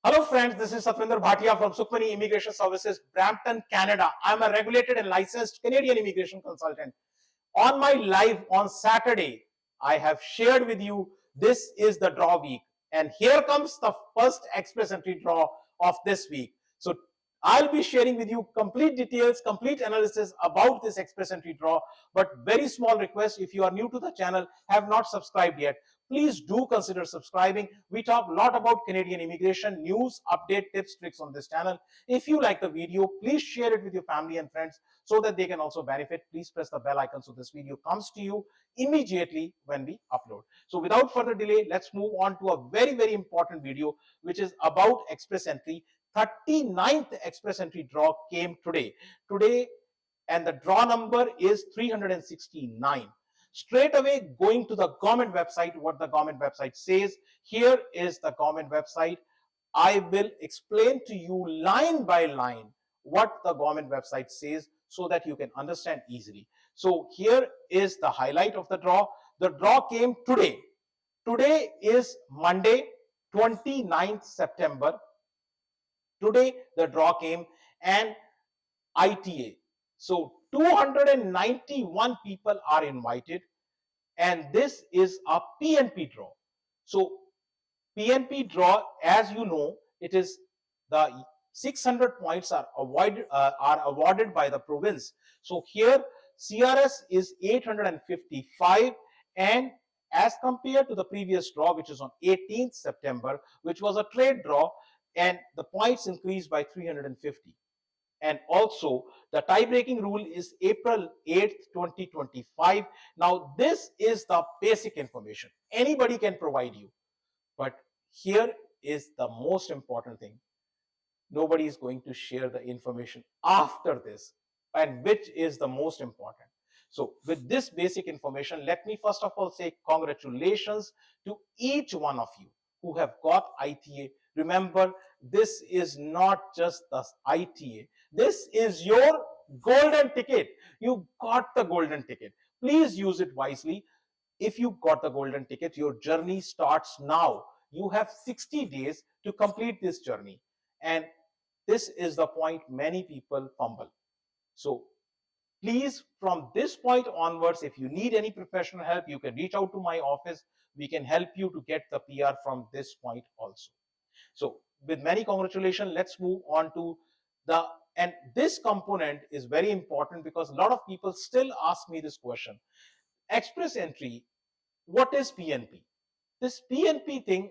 Hello friends, this is Satvinder Bhatia from Sukhmani Immigration Services, Brampton, Canada. I am a regulated and licensed Canadian immigration consultant. On my live on Saturday, I have shared with you this is the draw week. And here comes the first express entry draw of this week. So I'll be sharing with you complete details, complete analysis about this express entry draw. But very small request, if you are new to the channel, have not subscribed yet, please do consider subscribing. We talk a lot about Canadian immigration, news, update, tips, tricks on this channel. If you like the video, please share it with your family and friends so that they can also benefit. Please press the bell icon so this video comes to you immediately when we upload. So without further delay, let's move on to a very important video, which is about express entry. 39th express entry draw came today, and the draw number is 369. Straight away going to the government website, what the government website says. Here is the government website. I will explain to you line by line what the government website says so that you can understand easily. So here is the highlight of the draw. The draw came today. Today is Monday, 29th September. Today the draw came, and ITA. So 291 people are invited, and this is a PNP draw. So PNP draw, as you know, it is the 600 points are awarded by the province. So here CRS is 855, and as compared to the previous draw, which is on 18th September, which was a trade draw, and the points increased by 350. And also the tie-breaking rule is April 8th, 2025. Now this is the basic information anybody can provide you, but here is the most important thing. Nobody is going to share the information after this, and which is the most important. So with this basic information, let me first of all say congratulations to each one of you who have got ITA. Remember, this is not just the ITA. This is your golden ticket. You got the golden ticket. Please use it wisely. If you got the golden ticket, your journey starts now. You have 60 days to complete this journey. And this is the point many people fumble. So please, from this point onwards, if you need any professional help, you can reach out to my office. We can help you to get the PR from this point also. So with many congratulations, let's move on to and this component is very important because a lot of people still ask me this question. Express entry, what is PNP? This PNP thing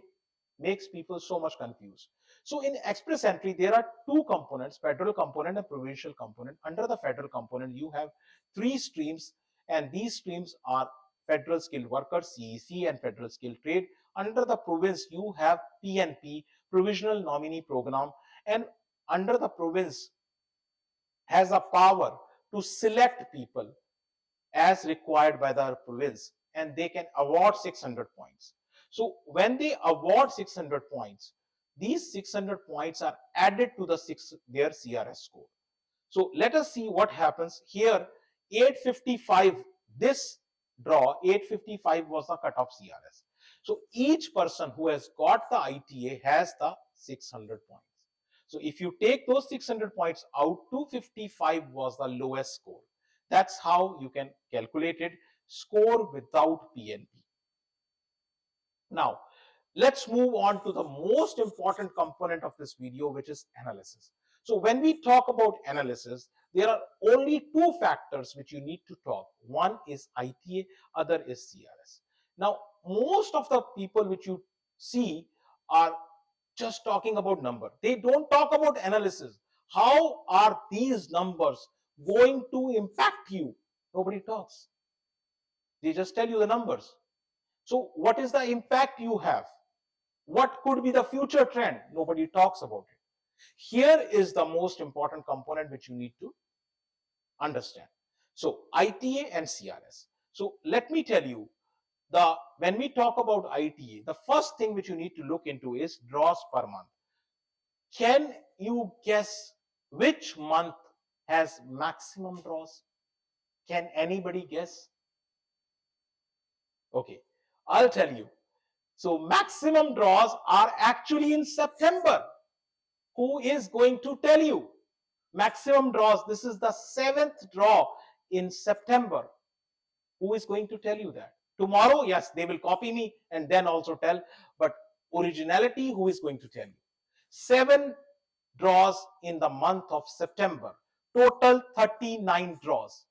makes people so much confused. So in express entry, there are two components, federal component and provincial component. Under the federal component, you have three streams, and these streams are federal skilled workers, CEC, and federal skilled trade. Under the province, you have PNP, Provincial Nominee Program, and under the province has a power to select people as required by the province, and they can award 600 points. So when they award 600 points, these 600 points are added to their CRS score. So let us see what happens here. 855, this draw 855 was the cutoff CRS. So each person who has got the ITA has the 600 points. So if you take those 600 points out, 255 was the lowest score. That's how you can calculate it, score without PNP. Now, let's move on to the most important component of this video, which is analysis. So when we talk about analysis, there are only two factors which you need to talk. One is ITA, other is CRS. Now, most of the people which you see are just talking about number. They don't talk about analysis. How are these numbers going to impact you? Nobody talks. They just tell you the numbers. So what is the impact you have? What could be the future trend? Nobody talks about it. Here is the most important component which you need to understand. So ITA and CRS. So let me tell you, when we talk about ITA, the first thing which you need to look into is draws per month. Can you guess which month has maximum draws? Can anybody guess? Okay, I'll tell you. So maximum draws are actually in September. Who is going to tell you? Maximum draws. This is the 7th draw in September. Who is going to tell you that? Tomorrow, yes, they will copy me and then also tell, but originality, who is going to tell you? 7 draws in the month of September. Total 39 draws.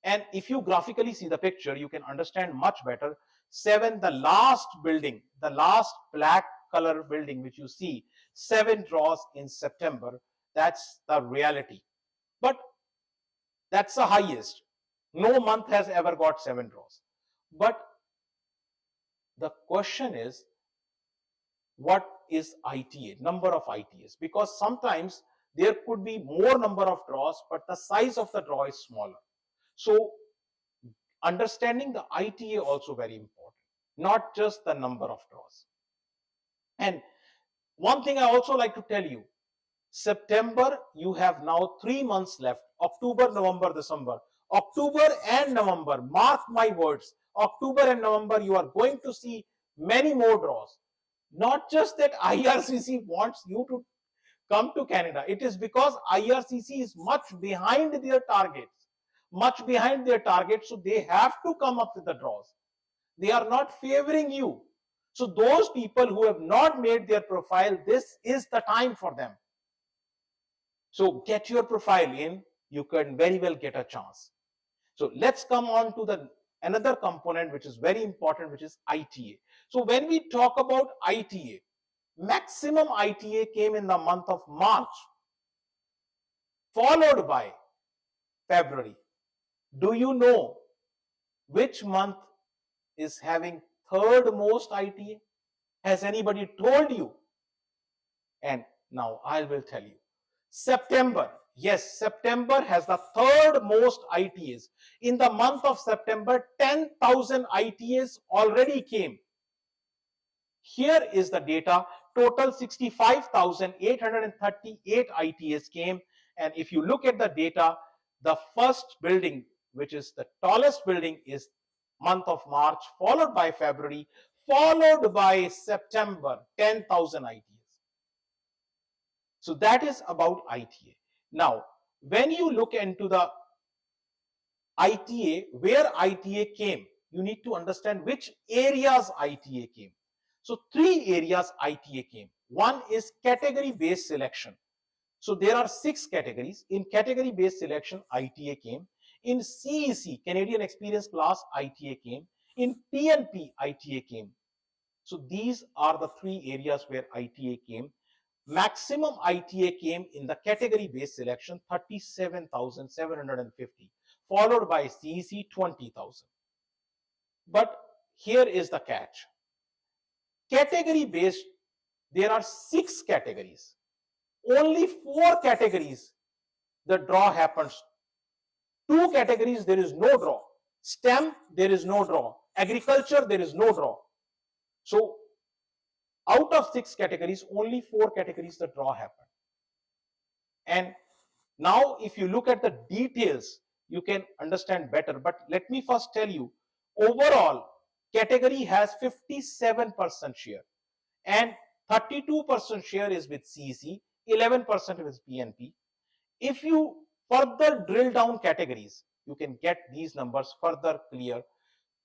And if you graphically see the picture, you can understand much better. 7, the last building, the last black color building which you see, 7 draws in September. That's the reality. But that's the highest. No month has ever got 7 draws. But the question is, what is ITA, number of ITAs? Because sometimes there could be more number of draws, but the size of the draw is smaller. So understanding the ITA also very important, not just the number of draws. And one thing I also like to tell you, September, you have now 3 months left, October, November, December. October and November, mark my words, October and November, you are going to see many more draws. Not just that IRCC wants you to come to Canada. It is because IRCC is much behind their targets. So they have to come up with the draws. They are not favoring you. So those people who have not made their profile, this is the time for them. So get your profile in, you can very well get a chance. So let's come on to the another component which is very important, which is ITA. So when we talk about ITA, maximum ITA came in the month of March, followed by February. Do you know which month is having third most ITA? Has anybody told you? And now I will tell you. September. Yes, September has the third most ITAs. In the month of September, 10,000 ITAs already came. Here is the data. Total 65,838 ITAs came. And if you look at the data, the first building, which is the tallest building, is month of March, followed by February, followed by September, 10,000 ITAs. So that is about ITA. Now, when you look into the ITA, where ITA came, you need to understand which areas ITA came. So 3 areas ITA came. One is category-based selection. So there are 6 categories. In category-based selection, ITA came. In CEC, Canadian Experience Class, ITA came. In PNP, ITA came. So these are the 3 areas where ITA came. Maximum ITA came in the category-based selection, 37,750, followed by CEC, 20,000. But here is the catch. Category-based, there are 6 categories. Only 4 categories, the draw happens. 2 categories, there is no draw. STEM, there is no draw. Agriculture, there is no draw. So out of 6 categories, only 4 categories the draw happened. And now if you look at the details, you can understand better. But let me first tell you, overall, category has 57% share. And 32% share is with CEC, 11% with PNP. If you further drill down categories, you can get these numbers further clear.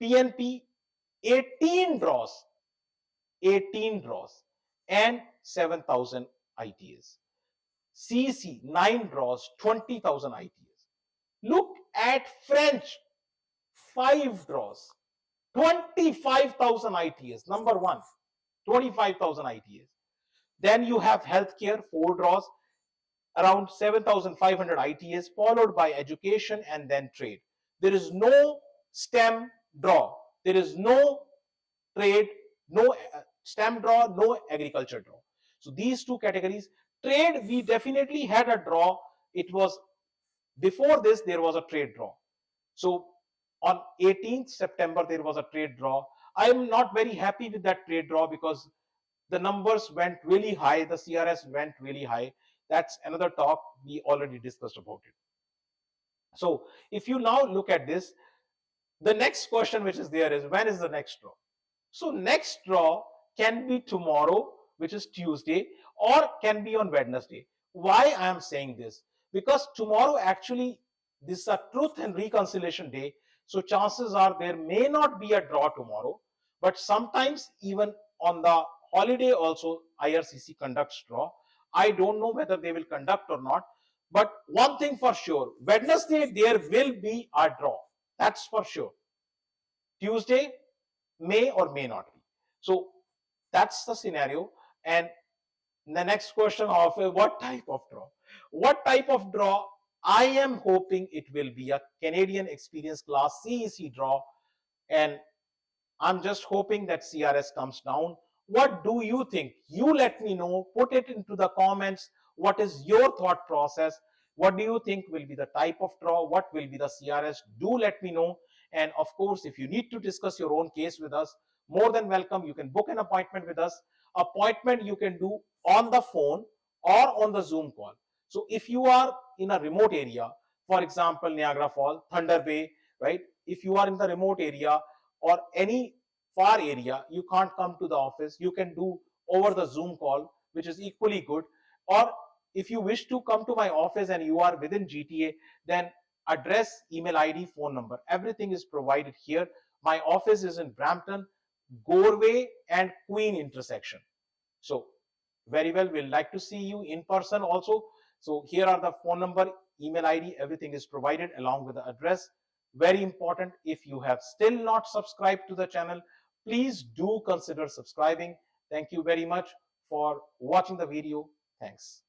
PNP, 18 draws and 7,000 ITAs. CEC, 9 draws, 20,000 ITAs. Look at French, 5 draws, 25,000 ITAs. Number 1, 25,000 ITAs. Then you have healthcare, 4 draws, around 7,500 ITAs, followed by education and then trade. There is no STEM draw. There is no trade, no STEM draw, no agriculture draw. So these 2 categories. Trade, we definitely had a draw. It was, before this, there was a trade draw. So on 18th September, there was a trade draw. I am not very happy with that trade draw because the numbers went really high. The CRS went really high. That's another talk. We already discussed about it. So if you now look at this, the next question which is there is, when is the next draw? So next draw can be tomorrow, which is Tuesday, or can be on Wednesday. Why I am saying this? Because tomorrow actually this is a truth and reconciliation day. So chances are there may not be a draw tomorrow, but sometimes even on the holiday also IRCC conducts draw. I don't know whether they will conduct or not. But one thing for sure, Wednesday there will be a draw. That's for sure. Tuesday may or may not be. So that's the scenario. And the next question of what type of draw? What type of draw? I am hoping it will be a Canadian Experience Class CEC draw, and I'm just hoping that CRS comes down. What do you think? You let me know. Put it into the comments. What is your thought process? What do you think will be the type of draw? What will be the CRS? Do let me know. And of course, if you need to discuss your own case with us, more than welcome. You can book an appointment with us. Appointment you can do on the phone or on the Zoom call. So if you are in a remote area, for example, Niagara Falls, Thunder Bay, right? If you are in the remote area or any far area, you can't come to the office, you can do over the Zoom call, which is equally good. Or if you wish to come to my office and you are within GTA, then address, email ID, phone number, everything is provided here. My office is in Brampton, Goreway and Queen intersection. So very well, we'll like to see you in person also. So here are the phone number, email ID, everything is provided along with the address. Very important, if you have still not subscribed to the channel, please do consider subscribing. Thank you very much for watching the video. Thanks.